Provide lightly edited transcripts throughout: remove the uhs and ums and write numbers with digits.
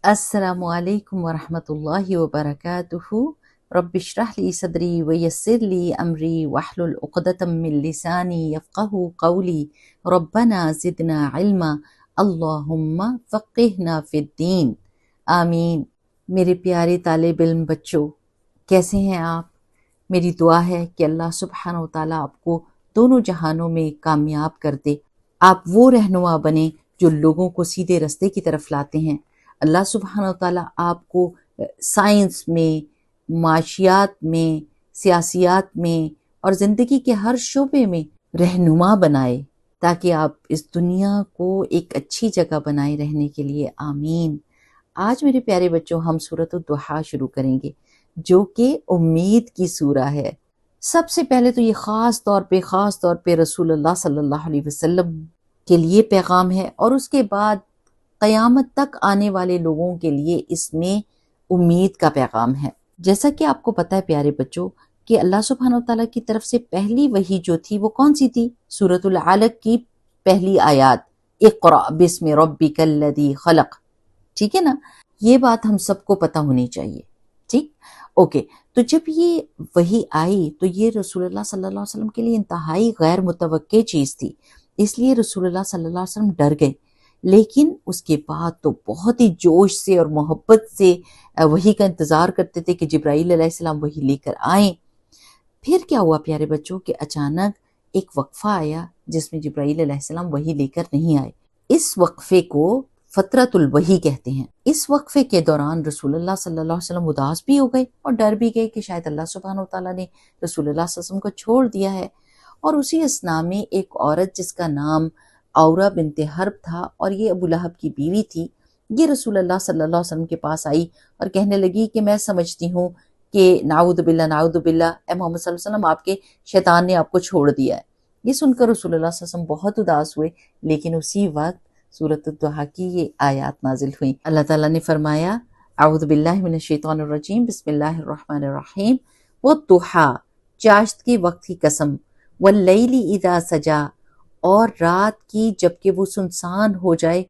السلام علیکم ورحمۃ اللہ وبرکاتہ۔ رب اشرح لی صدری ویسر لی امری واحلل عقدۃ من لسانی یفقہوا قولی ربنا زدنا علما اللہم فقہنا فی الدین آمین۔ میرے پیارے طالب علم بچوں، کیسے ہیں آپ؟ میری دعا ہے کہ اللہ سبحانہ و تعالیٰ آپ کو دونوں جہانوں میں کامیاب کر دے، آپ وہ رہنما بنیں جو لوگوں کو سیدھے رستے کی طرف لاتے ہیں۔ اللہ سبحانہ و تعالیٰ آپ کو سائنس میں، معاشیات میں، سیاسیات میں اور زندگی کے ہر شعبے میں رہنما بنائے، تاکہ آپ اس دنیا کو ایک اچھی جگہ بنائے رہنے کے لیے۔ آمین۔ آج میرے پیارے بچوں ہم سورۃ الضحیٰ شروع کریں گے، جو کہ امید کی سورہ ہے۔ سب سے پہلے تو یہ خاص طور پہ رسول اللہ صلی اللہ علیہ وسلم کے لیے پیغام ہے، اور اس کے بعد قیامت تک آنے والے لوگوں کے لیے اس میں امید کا پیغام ہے۔ جیسا کہ آپ کو پتہ ہے پیارے بچوں کہ اللہ سبحانہ و تعالیٰ کی طرف سے پہلی وحی جو تھی وہ کون سی تھی؟ سورۃ العلق کی پہلی آیات، اقرأ بسم ربک الذی خلق۔ ٹھیک ہے نا؟ یہ بات ہم سب کو پتہ ہونی چاہیے۔ ٹھیک؟ اوکے، تو جب یہ وحی آئی تو یہ رسول اللہ صلی اللہ علیہ وسلم کے لیے انتہائی غیر متوقع چیز تھی، اس لیے رسول اللہ صلی اللہ علیہ وسلم ڈر گئے، لیکن اس کے بعد تو بہت ہی جوش سے اور محبت سے وحی کا انتظار کرتے تھے کہ جبرائیل علیہ السلام وحی لے کر آئیں۔ پھر کیا ہوا پیارے بچوں کہ اچانک ایک وقفہ آیا جس میں جبرائیل علیہ السلام وحی لے کر نہیں آئے۔ اس وقفے کو فترۃ الوحی کہتے ہیں۔ اس وقفے کے دوران رسول اللہ صلی اللہ علیہ وسلم اداس بھی ہو گئے اور ڈر بھی گئے کہ شاید اللہ سبحانہ وتعالیٰ نے رسول اللہ صلی اللہ علیہ وسلم کو چھوڑ دیا ہے۔ اور اسی اثناء میں ایک عورت جس کا نام عورہ بنت حرب تھا اور یہ ابو لہب کی بیوی تھی، یہ رسول اللہ صلی اللہ علیہ وسلم کے پاس آئی اور کہنے لگی کہ میں سمجھتی ہوں کہ نعوذ باللہ اے محمد صلی اللہ علیہ وسلم، آپ کے شیطان نے آپ کو چھوڑ دیا ہے۔ یہ سن کر رسول اللہ صلی اللہ علیہ وسلم بہت اداس ہوئے، لیکن اسی وقت سورۃ الضحیٰ کی یہ آیات نازل ہوئیں۔ اللہ تعالیٰ نے فرمایا اعوذ باللہ من الشیطان الرجیم بسم اللہ الرحمن الرحیم، والضحیٰ، چاشت کے وقت کی قسم، واللیل اذا سجا، اور رات کی جبکہ وہ سنسان ہو جائے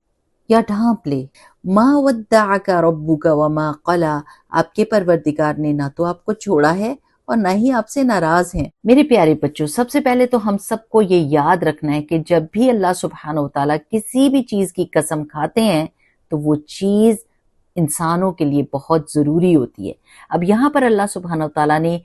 یا ڈھانپ لے، ما ودعک ربک وما قلی، آپ کے پروردگار نے نہ تو آپ کو چھوڑا ہے اور نہ ہی آپ سے ناراض ہیں۔ میرے پیارے بچوں، سب سے پہلے تو ہم سب کو یہ یاد رکھنا ہے کہ جب بھی اللہ سبحانہ وتعالیٰ کسی بھی چیز کی قسم کھاتے ہیں تو وہ چیز انسانوں کے لیے بہت ضروری ہوتی ہے۔ اب یہاں پر اللہ سبحانہ وتعالیٰ نے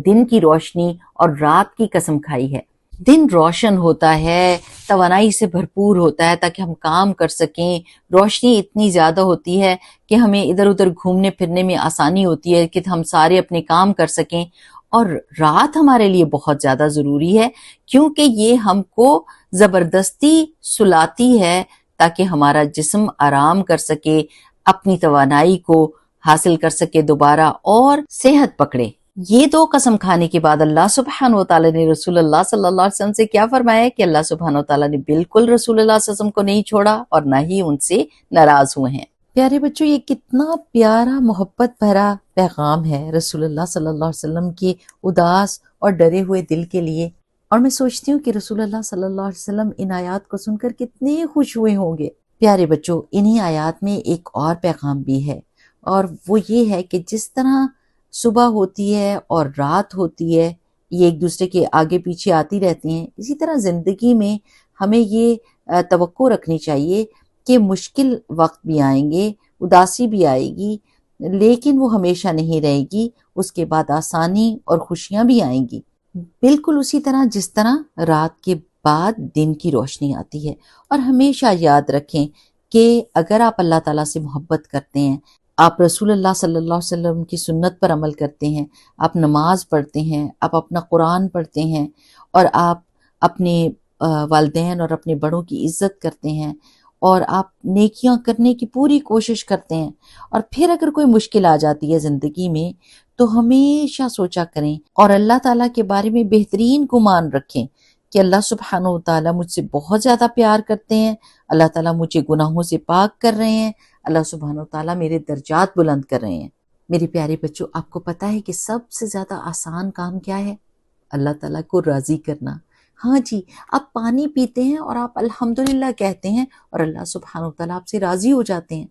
دن کی روشنی اور رات کی قسم کھائی ہے۔ دن روشن ہوتا ہے، توانائی سے بھرپور ہوتا ہے تاکہ ہم کام کر سکیں، روشنی اتنی زیادہ ہوتی ہے کہ ہمیں ادھر ادھر گھومنے پھرنے میں آسانی ہوتی ہے کہ ہم سارے اپنے کام کر سکیں۔ اور رات ہمارے لیے بہت زیادہ ضروری ہے کیونکہ یہ ہم کو زبردستی سلاتی ہے تاکہ ہمارا جسم آرام کر سکے، اپنی توانائی کو حاصل کر سکے دوبارہ اور صحت پکڑے۔ یہ دو قسم کھانے کے بعد اللہ سبحانہ وتعالیٰ نے رسول اللہ صلی اللہ علیہ وسلم سے کیا فرمایا کہ اللہ سبحانہ وتعالیٰ نے بالکل رسول اللہ صلی اللہ علیہ وسلم کو نہیں چھوڑا اور نہ ہی ان سے ناراض ہوئے ہیں۔ پیارے بچوں، یہ کتنا پیارا محبت بھرا پیغام ہے رسول اللہ صلی اللہ علیہ وسلم کے اداس اور ڈرے ہوئے دل کے لیے، اور میں سوچتی ہوں کہ رسول اللہ صلی اللہ علیہ وسلم ان آیات کو سن کر کتنے خوش ہوئے ہوں گے۔ پیارے بچوں، انہی آیات میں ایک اور پیغام بھی ہے، اور وہ یہ ہے کہ جس طرح صبح ہوتی ہے اور رات ہوتی ہے، یہ ایک دوسرے کے آگے پیچھے آتی رہتی ہیں، اسی طرح زندگی میں ہمیں یہ توقع رکھنی چاہیے کہ مشکل وقت بھی آئیں گے، اداسی بھی آئے گی، لیکن وہ ہمیشہ نہیں رہے گی، اس کے بعد آسانی اور خوشیاں بھی آئیں گی، بالکل اسی طرح جس طرح رات کے بعد دن کی روشنی آتی ہے۔ اور ہمیشہ یاد رکھیں کہ اگر آپ اللہ تعالیٰ سے محبت کرتے ہیں، آپ رسول اللہ صلی اللہ علیہ وسلم کی سنت پر عمل کرتے ہیں، آپ نماز پڑھتے ہیں، آپ اپنا قرآن پڑھتے ہیں، اور آپ اپنے والدین اور اپنے بڑوں کی عزت کرتے ہیں، اور آپ نیکیاں کرنے کی پوری کوشش کرتے ہیں، اور پھر اگر کوئی مشکل آ جاتی ہے زندگی میں تو ہمیشہ سوچا کریں اور اللہ تعالیٰ کے بارے میں بہترین گمان رکھیں کہ اللہ سبحانہ وتعالیٰ مجھ سے بہت زیادہ پیار کرتے ہیں، اللہ تعالیٰ مجھے گناہوں سے پاک کر رہے ہیں، اللہ سبحانہ وتعالیٰ میرے درجات بلند کر رہے ہیں۔ میرے پیارے بچوں، آپ کو پتہ ہے کہ سب سے زیادہ آسان کام کیا ہے؟ اللہ تعالیٰ کو راضی کرنا۔ ہاں جی، آپ پانی پیتے ہیں اور آپ الحمدللہ کہتے ہیں اور اللہ سبحانہ وتعالیٰ آپ سے راضی ہو جاتے ہیں۔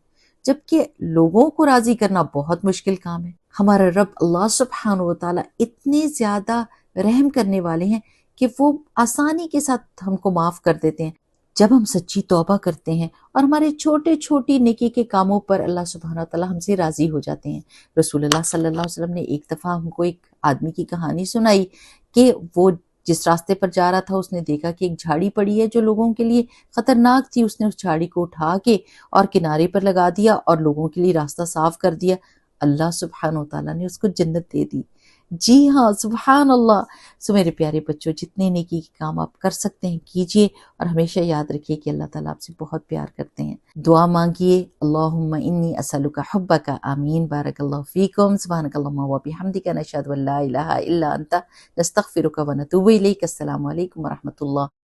جبکہ لوگوں کو راضی کرنا بہت مشکل کام ہے۔ ہمارا رب اللہ سبحانہ و تعالیٰ اتنے زیادہ رحم کرنے والے ہیں کہ وہ آسانی کے ساتھ ہم کو معاف کر دیتے ہیں جب ہم سچی توبہ کرتے ہیں اور ہمارے چھوٹے چھوٹی نیکی کے کاموں پر اللہ سبحانہ و تعالیٰ ہم سے راضی ہو جاتے ہیں۔ رسول اللہ صلی اللہ علیہ وسلم نے ایک دفعہ ہم کو ایک آدمی کی کہانی سنائی کہ وہ جس راستے پر جا رہا تھا اس نے دیکھا کہ ایک جھاڑی پڑی ہے جو لوگوں کے لیے خطرناک تھی، اس نے اس جھاڑی کو اٹھا کے اور کنارے پر لگا دیا اور لوگوں کے لیے راستہ صاف کر دیا۔ اللہ سبحانہ و تعالیٰ نے اس کو جنت دے دی۔ جی ہاں، سبحان اللہ۔ سو میرے پیارے بچوں، جتنے نیکی کے کام آپ کر سکتے ہیں کیجئے، اور ہمیشہ یاد رکھیے کہ اللہ تعالیٰ آپ سے بہت پیار کرتے ہیں۔ دعا مانگیے، اللہم انی اسألک حبک، آمین۔ بارک اللہ فیکم، سبحانک اللہم و بحمدک، نشہد ان لا الہ الا انت، نستغفرک و نتوب الیک۔ السلام علیکم ورحمۃ اللہ۔